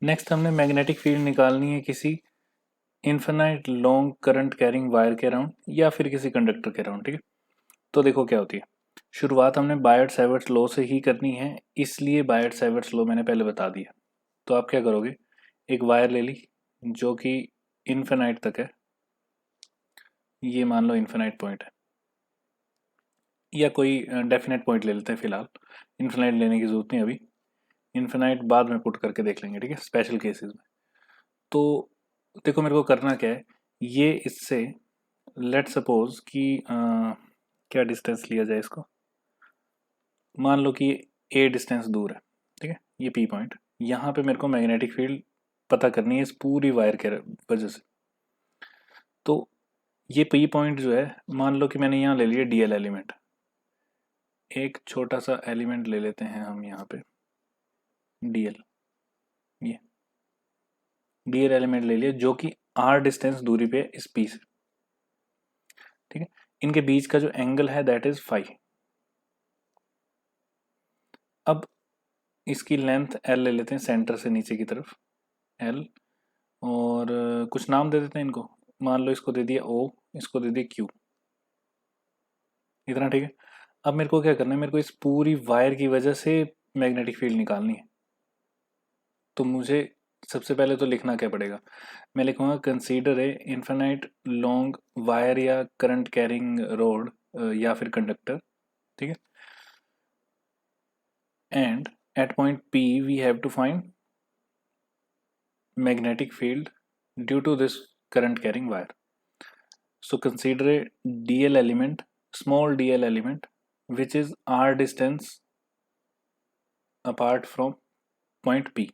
Next हमने magnetic field निकालनी है किसी infinite long current carrying wire के अराउंड या फिर किसी कंडक्टर के अराउंड। ठीक है, तो देखो क्या होती है। शुरुआत हमने बायट सावर्ट्स लॉ से ही करनी है, इसलिए बायट सावर्ट्स लॉ मैंने पहले बता दिया। तो आप क्या करोगे, एक वायर ले ली जो कि इन्फिनाइट तक है, ये मान लो इन्फिनाइट पॉइंट है, या कोई डेफिनेट पॉइंट ले लेते हैं फिलहाल, इन्फिनाइट लेने की जरूरत नहीं अभी, इन्फिनाइट बाद में पुट करके देख लेंगे, ठीक है, स्पेशल केसेस में। तो देखो मेरे को करना क्या है, ये इससे लेट सपोज कि क्या डिस्टेंस लिया जाए इसको, मान लो कि ए डिस्टेंस दूर है, ठीक है, ये पी पॉइंट, यहाँ पे मेरे को मैग्नेटिक फील्ड पता करनी है इस पूरी वायर के वजह से। तो ये पी पॉइंट जो है, मान लो कि मैंने यहाँ ले लिया डीएल एलिमेंट, एक छोटा सा एलिमेंट ले लेते हैं हम यहाँ पे डीएल, ये डीएल एलिमेंट ले लिया जो कि आर डिस्टेंस दूरी पे इस पी से, ठीक है। इनके बीच का जो एंगल है दैट इज फाई। अब इसकी लेंथ एल ले लेते हैं सेंटर से नीचे की तरफ एल, और कुछ नाम दे देते हैं इनको, मान लो इसको दे दिया ओ, इसको दे दिया क्यू, इतना ठीक है। अब मेरे को क्या करना है, मेरे को इस पूरी वायर की वजह से मैग्नेटिक फील्ड निकालनी है। तो मुझे सबसे पहले तो लिखना क्या पड़ेगा, मैं लिखूंगा consider a infinite long wire या करंट कैरिंग रोड या फिर कंडक्टर, ठीक है, and at point P we have to find magnetic field due to this current carrying wire. So consider a dl element, small dl element, which is r distance apart from point P.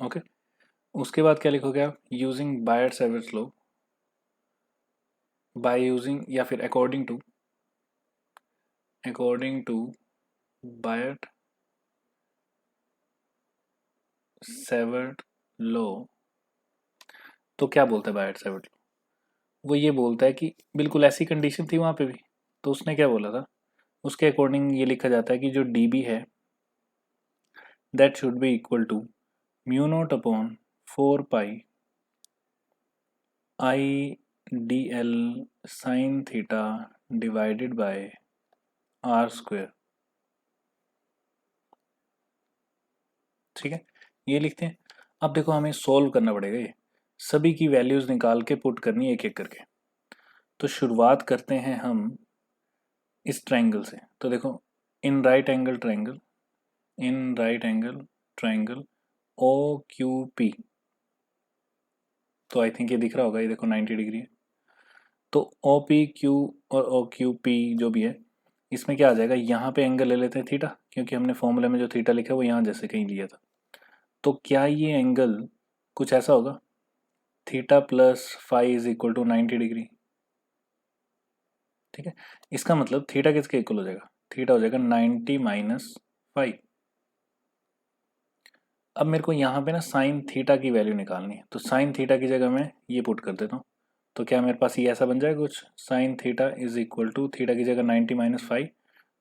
Okay. उसके बाद क्या लिखोगे आप, using Biot Savart's law, by using या फिर according to Biot Savart law. तो क्या बोलता है बायट सावर्ट लॉ, वो ये बोलता है कि बिल्कुल ऐसी कंडीशन थी वहां पे भी, तो उसने क्या बोला था, उसके अकॉर्डिंग ये लिखा जाता है कि जो dB है that should be equal to mu naught upon 4 pi I dl sin theta divided by r square। ठीक है, ये लिखते हैं। अब देखो हमें सॉल्व करना पड़ेगा, ये सभी की वैल्यूज निकाल के पुट करनी है एक एक करके। तो शुरुआत करते हैं हम इस ट्रायंगल से। तो देखो in right angle triangle O Q P, तो आई थिंक ये दिख रहा होगा, ये देखो 90 डिग्री है। तो ओ पी क्यू और ओ क्यू पी जो भी है, इसमें क्या आ जाएगा, यहाँ पे एंगल ले लेते हैं थीटा, क्योंकि हमने फॉर्मूले में जो थीटा लिखा है वो यहाँ जैसे कहीं लिया था। तो क्या ये एंगल कुछ ऐसा होगा, theta plus phi is equal to 90 degree, ठीक है। इसका मतलब थीटा किसके इक्वल हो जाएगा, थीटा हो जाएगा 90 माइनस फाई। अब मेरे को यहाँ पे ना साइन थीटा की वैल्यू निकालनी है, तो साइन थीटा की जगह मैं ये पुट कर देता हूँ। तो क्या मेरे पास ये ऐसा बन जाएगा कुछ, sine theta is equal to theta की जगह 90 माइनस फाइव,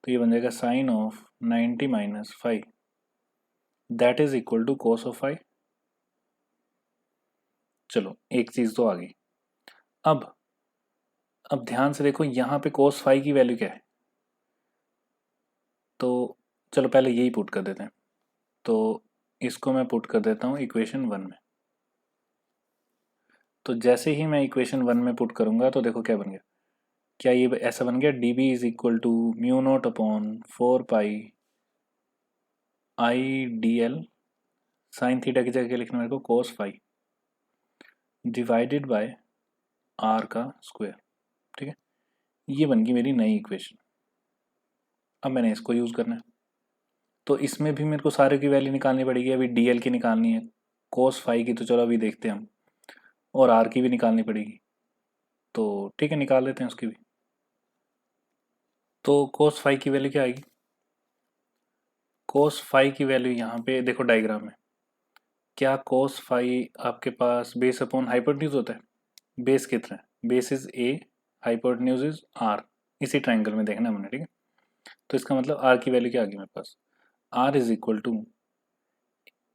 तो ये बन जाएगा sine of 90 minus five that is equal to cos of five. चलो एक चीज तो आ गई। अब ध्यान से देखो यहाँ पे कोस फाइव की वैल्यू क्या है, तो चलो पहले यही पुट कर देते हैं। तो इसको मैं पुट कर देता हूँ इक्वेशन 1 में। तो जैसे ही मैं इक्वेशन 1 में पुट करूंगा तो देखो क्या बन गया, क्या ये ऐसा बन गया, D B is equal to mu naught upon 4 pi I D L sine theta की जगह लिखना मेरे को cos five divided by R का स्क्वायर, ठीक है। ये बन गई मेरी नई इक्वेशन। अब मैंने इसको यूज करना है, तो इसमें भी मेरे को सारे की वैल्यू निकालनी पड़ेगी। अभी डी एल की निकालनी है, कोस फाइव की तो चलो अभी देखते हैं हम, और आर की भी निकालनी पड़ेगी, तो ठीक है निकाल लेते हैं उसकी भी। तो कोस फाइव की वैल्यू क्या आएगी, कोस फाइव की वैल्यू यहाँ पे देखो डायग्राम में, क्या कोस फाइव आपके पास बेस अपॉन हाइपोटेन्यूज होता है, बेस कितना है, base is A, hypotenuse is R, इसी ट्रायंगल में देखना है हमने, ठीक है। तो इसका मतलब आर की वैल्यू क्या आ गई मेरे पास, R is equal to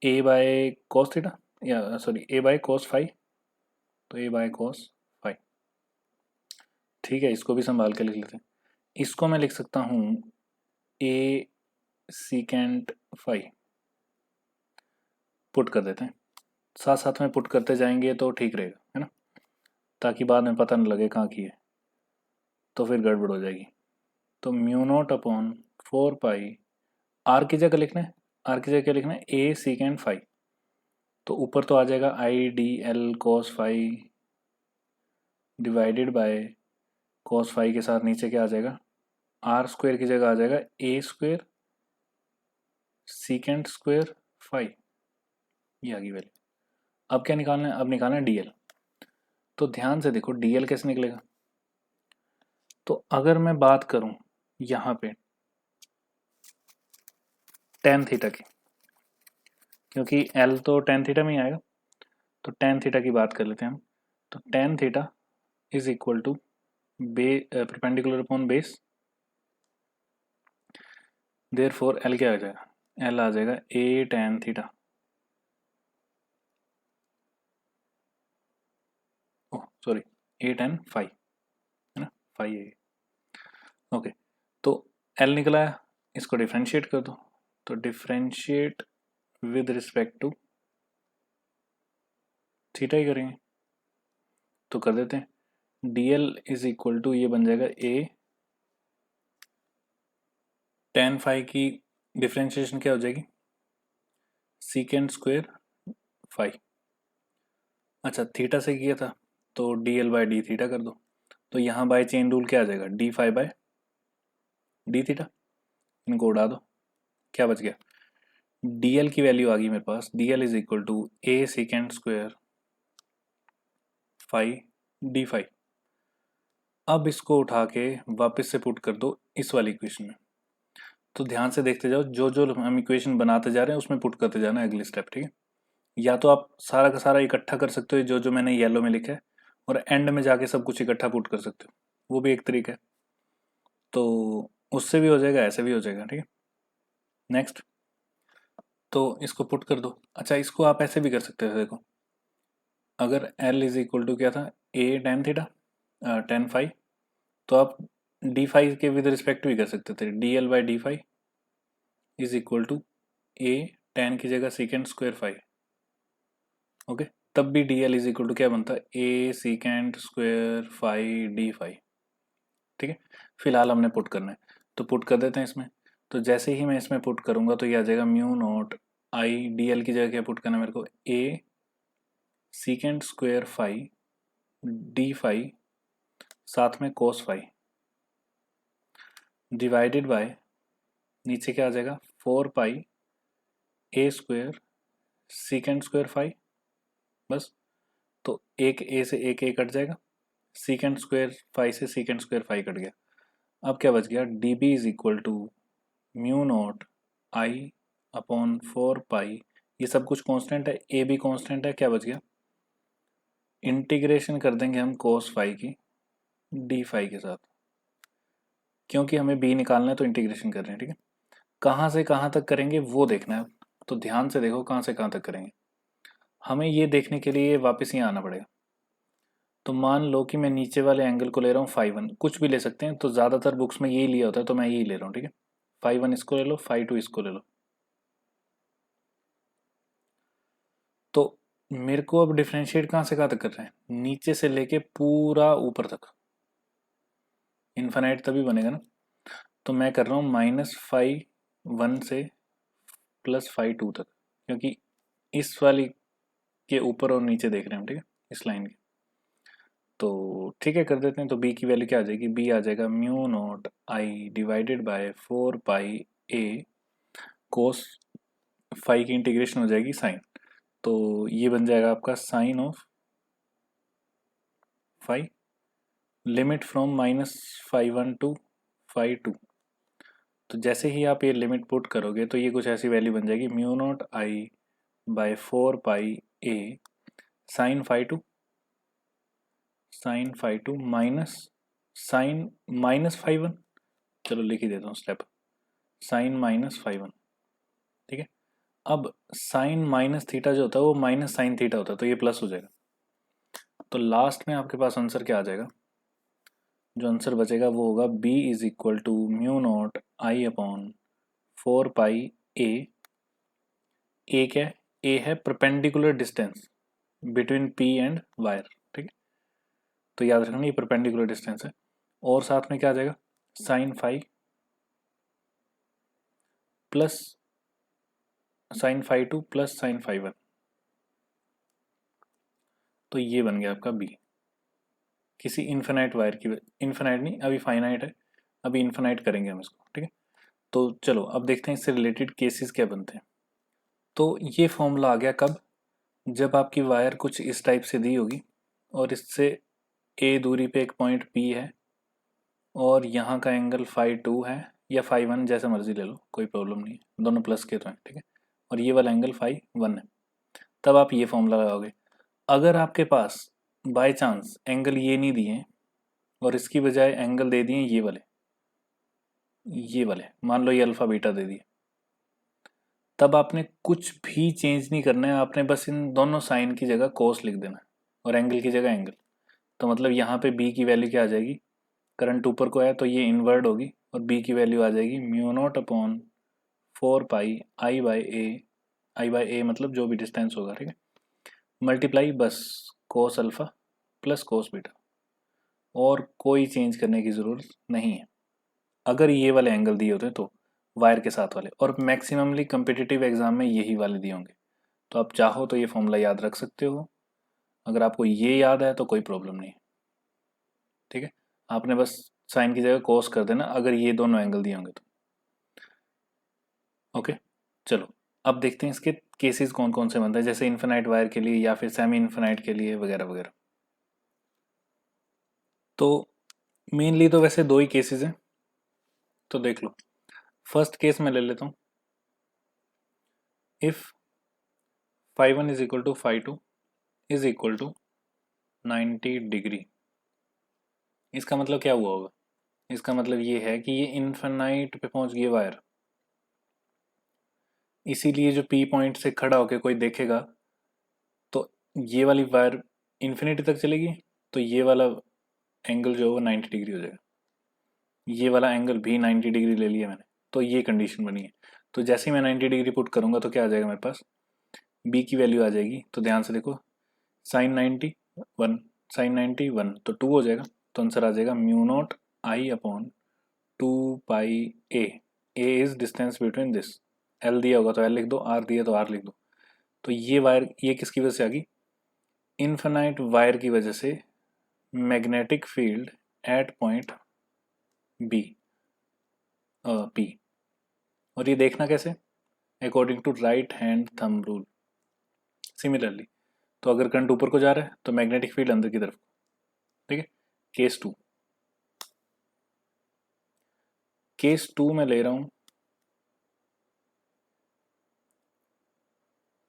a by cos theta, या sorry a by cos phi, तो ए बाय कॉस फाई। ठीक है, इसको भी संभाल के लिख लेते हैं। इसको मैं लिख सकता हूँ ए सीकेंट फाई, पुट कर देते हैं, साथ साथ में पुट करते जाएंगे तो ठीक रहेगा, है ना, ताकि बाद में पता न लगे कहाँ की है, तो फिर गड़बड़ हो जाएगी। तो mu not upon 4 pi, R की जगह लिखना है, आर की जगह क्या लिखना है, ए सीकेंट फाई, तो ऊपर तो आ जाएगा I D L cos phi divided by cos phi के साथ नीचे क्या आ जाएगा, आर स्क्वायर की जगह आ जाएगा ए स्क्वायर सीकेंट स्क्वायर फाई, ये आ गई वैल्यू। अब क्या निकालना है, अब निकालना है डीएल। तो ध्यान से देखो डीएल कैसे निकलेगा। तो अगर मैं बात करूं यहाँ पे टेन थीटा की, क्योंकि एल तो टेन थीटा में ही आएगा, तो टेन थीटा की बात कर लेते हैं हम। तो tan theta is equal to perpendicular upon base, therefore L क्या आ जाएगा, एल आ जाएगा a tan theta, oh sorry a tan phi, है ना, फाई ए। ओके, तो एल निकला है, इसको डिफ्रेंशिएट कर दो, तो differentiate with respect to theta ही करेंगे, तो कर देते हैं D L is equal to, ये बन जाएगा ए टेन फाई की डिफ्रेंशिएशन क्या हो जाएगी, सीकेंड स्क्वायर फाई। अच्छा थीटा से किया था तो D L by D theta कर दो, तो यहाँ बाय चेन रूल क्या आ जाएगा, D phi by D theta, इनको उड़ा दो, क्या बच गया, डी एल की वैल्यू आ गई मेरे पास, D L is equal to a secant square phi D phi. अब इसको उठा के वापस से पुट कर दो इस वाली इक्वेशन में। तो ध्यान से देखते जाओ, जो जो हम इक्वेशन बनाते जा रहे हैं उसमें पुट करते जाना है अगली स्टेप, ठीक है। या तो आप सारा का सारा इकट्ठा कर सकते हो जो जो मैंने येलो में लिखा है, और एंड में जाके सब कुछ इकट्ठा पुट कर सकते हो, वो भी एक तरीका है। तो उससे भी हो जाएगा, ऐसे भी हो जाएगा, ठीक है। नेक्स्ट, तो इसको पुट कर दो। अच्छा इसको आप ऐसे भी कर सकते हो, देखो अगर L इज इक्वल टू क्या था, a tan theta tan phi, तो आप डी फाइव के विद रिस्पेक्ट भी कर सकते थे, D L by D phi is equal to a tan की जगह सीकेंड स्क्वायर फाइव, ओके। तब भी D L is equal to क्या बनता है, a secant square phi D phi, ठीक है। फिलहाल हमने पुट करना है, तो पुट कर देते हैं इसमें। तो जैसे ही मैं इसमें पुट करूंगा तो ये आ जाएगा mu not I D L की जगह क्या पुट करना है मेरे को, a secant square phi D phi साथ में कोस फाइव डिवाइडेड बाय नीचे क्या आ जाएगा, 4 पाई ए स्क्वायर सीकेंड स्क्वायर फाइव, बस। तो एक ए से एक ए कट जाएगा, सीकेंड स्क्वायर फाइव से सीकेंड स्क्वायर फाइव कट गया। अब क्या बच गया, D B is equal to mu not I upon 4 pi, ये सब कुछ कांस्टेंट है, ए भी कांस्टेंट है, क्या बच गया, इंटीग्रेशन कर देंगे हम कोस फाइव की डी फाइव के साथ, क्योंकि हमें बी निकालना है तो इंटीग्रेशन कर रहे हैं, ठीक है। कहाँ से कहाँ तक करेंगे वो देखना है, तो ध्यान से देखो कहाँ से कहाँ तक करेंगे। हमें ये देखने के लिए वापस यहाँ आना पड़ेगा। तो मान लो कि मैं नीचे वाले एंगल को ले रहा हूँ 5 1, कुछ भी ले सकते हैं, तो ज़्यादातर बुक्स में यही लिया होता है, तो मैं यही ले रहा हूँ, ठीक है। 5 1 इसको ले लो, 5 2 इसको ले लो। तो मेरे को अब डिफ्रेंशिएट कहाँ से कहाँ तक कर रहे हैं, नीचे से लेके पूरा ऊपर तक, इन्फिनाइट तभी बनेगा ना। तो मैं कर रहा हूँ -5 1 से +5 2 तक, क्योंकि इस वाली के ऊपर और नीचे देख रहे हैं हम, ठीक है, इस लाइन के। तो ठीक है कर देते हैं। तो बी की वैल्यू क्या आ जाएगी, बी आ जाएगा mu not I divided by 4 pi A cos five की इंटीग्रेशन हो जाएगी साइन, तो ये बन जाएगा आपका sine of five, limit from -5 1 to 5 2। तो जैसे ही आप ये लिमिट पुट करोगे तो ये कुछ ऐसी वैल्यू बन जाएगी, mu not I by 4 pi A sine five to minus sine -5 1, चलो लिख ही देता हूँ स्टेप, साइन -5 1, ठीक है। अब साइन माइनस थीटा जो होता है वो माइनस साइन थीटा होता है, तो ये प्लस हो जाएगा। तो लास्ट में आपके पास आंसर क्या आ जाएगा, जो आंसर बचेगा वो होगा b is equal to mu not I upon 4 pi A. A क्या है, ए है perpendicular distance between p and wire, ठीक है। तो याद रखना ये परपेंडिकुलर डिस्टेंस है। और साथ में क्या आ जाएगा, sine 5 plus sine 5 2 plus sine 5 1। तो ये बन गया आपका b किसी इन्फिनाइट वायर की, इन्फिनाइट नहीं अभी फाइनाइट है, अभी इन्फिनाइट करेंगे हम इसको, ठीक है। तो चलो अब देखते हैं इससे रिलेटेड केसेस क्या बनते हैं। तो ये फॉर्मूला आ गया कब, जब आपकी वायर कुछ इस टाइप से दी होगी और इससे a दूरी पे एक पॉइंट p है और यहाँ का एंगल φ2 है या φ1, जैसा मर्जी ले लो, कोई प्रॉब्लम नहीं है, दोनों प्लस के तो हैं, ठीक है। और ये वाला एंगल φ1 है, तब आप ये फॉर्मूला लगाओगे। अगर आपके पास बाय चांस एंगल ये नहीं दिए और इसकी बजाय एंगल दे दिए ये वाले मान लो ये अल्फा बीटा दे दिए, तब आपने कुछ भी चेंज नहीं करना है, आपने बस इन दोनों साइन की जगह कोस लिख देना है और एंगल की जगह एंगल। तो मतलब यहाँ पे b की वैल्यू क्या आ जाएगी, करंट ऊपर को है तो ये इनवर्ड होगी और b की वैल्यू आ जाएगी mu not upon 4 pi I by a मतलब जो भी डिस्टेंस होगा, ठीक है, मल्टीप्लाई बस cos alpha plus cos beta, और कोई चेंज करने की ज़रूरत नहीं है। अगर ये वाले एंगल दिए होते तो वायर के साथ वाले, और मैक्सिममली कम्पिटिटिव एग्जाम में यही वाले दिए होंगे, तो आप चाहो तो ये फॉर्मूला याद रख सकते हो। अगर आपको ये याद है तो कोई प्रॉब्लम नहीं है, ठीक है। आपने बस साइन की जगह कोस कर देना अगर ये दोनों एंगल दिए होंगे तो। ओके, चलो अब देखते हैं इसके केसेस कौन कौन से बनते हैं, जैसे इन्फिनाइट वायर के लिए या फिर सेमी इन्फिनाइट के लिए वगैरह वगैरह। तो मेनली तो वैसे दो ही केसेस हैं, तो देख लो। फर्स्ट केस में ले लेता हूँ, if φ1 is equal to φ2 is equal to 90 degree. इसका मतलब क्या हुआ होगा, इसका मतलब ये है कि ये इन्फिनाइट पे पहुंच गई वायर, इसीलिए जो पी पॉइंट से खड़ा होकर कोई देखेगा तो ये वाली वायर इन्फिनिटी तक चलेगी, तो ये वाला एंगल जो है वो 90 डिग्री हो जाएगा। ये वाला एंगल भी 90 डिग्री ले लिया मैंने, तो ये कंडीशन बनी है। तो जैसे ही मैं 90 डिग्री पुट करूंगा तो क्या आ जाएगा मेरे पास, बी की वैल्यू आ जाएगी, तो ध्यान से देखो, साइन 90 1, साइन 90 1, तो 2 हो जाएगा। तो आंसर आ जाएगा mu not I upon 2 pi A. A is distance between this, L दिया होगा तो एल लिख दो, आर दिया तो आर लिख दो। तो ये वायर ये किसकी वजह से आ गई, इन्फिनाइट वायर की वजह से magnetic field at point B P. और ये देखना कैसे, according to right hand thumb rule. Similarly तो अगर करंट ऊपर को जा रहा है तो मैग्नेटिक फील्ड अंदर की तरफ, ठीक है। केस टू में ले रहा हूं,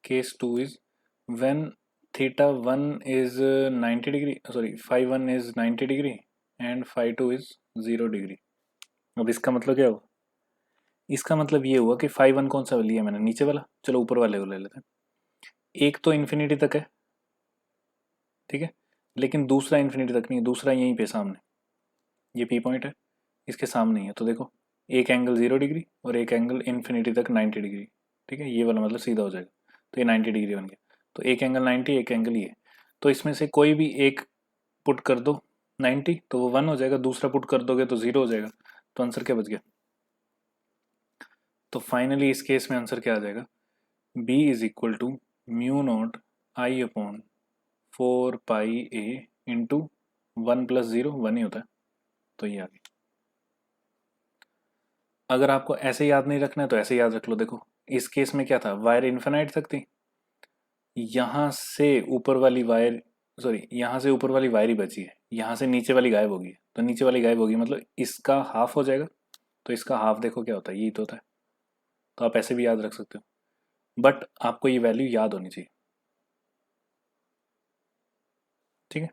case two is when θ1 is 90 degree, sorry φ1 is 90 degree and φ2 is 0 degree. अब इसका मतलब क्या हुआ, इसका मतलब ये हुआ कि φ1 कौन सा लिया मैंने, नीचे वाला, चलो ऊपर वाले को ले लेते हैं। एक तो इन्फिनिटी तक है, ठीक है, लेकिन दूसरा इन्फिनिटी तक नहीं है, दूसरा यहीं पे सामने, ये पी पॉइंट है, इसके सामने ही है। तो देखो एक एंगल 0 डिग्री और एक एंगल इन्फिनिटी तक 90 डिग्री, ठीक है, ये वाला मतलब सीधा हो जाएगा, तो ये 90 डिग्री बन गया। तो एक एंगल 90, एक एंगल ये, तो इसमें से कोई भी एक पुट कर दो 90 तो वो 1 हो जाएगा, दूसरा पुट कर दोगे तो 0 हो जाएगा। तो आंसर क्या बच गया, तो फाइनली इस केस में आंसर क्या आ जाएगा, b is equal to mu not I upon 4 pi A into 1 plus 0, 1 ही होता है, तो ये आ गया। अगर आपको ऐसे याद नहीं रखना है तो ऐसे याद रख लो। देखो इस केस में क्या था, वायर इन्फिनाइट तक थी, यहाँ से ऊपर वाली वायर, सॉरी यहाँ से ऊपर वाली वायर ही बची है, यहाँ से नीचे वाली गायब होगी, तो नीचे वाली गायब होगी मतलब इसका हाफ हो जाएगा। तो इसका हाफ देखो क्या होता है, यही तो होता है। तो आप ऐसे भी याद रख सकते हो, बट आपको ये वैल्यू याद होनी चाहिए, ठीक है।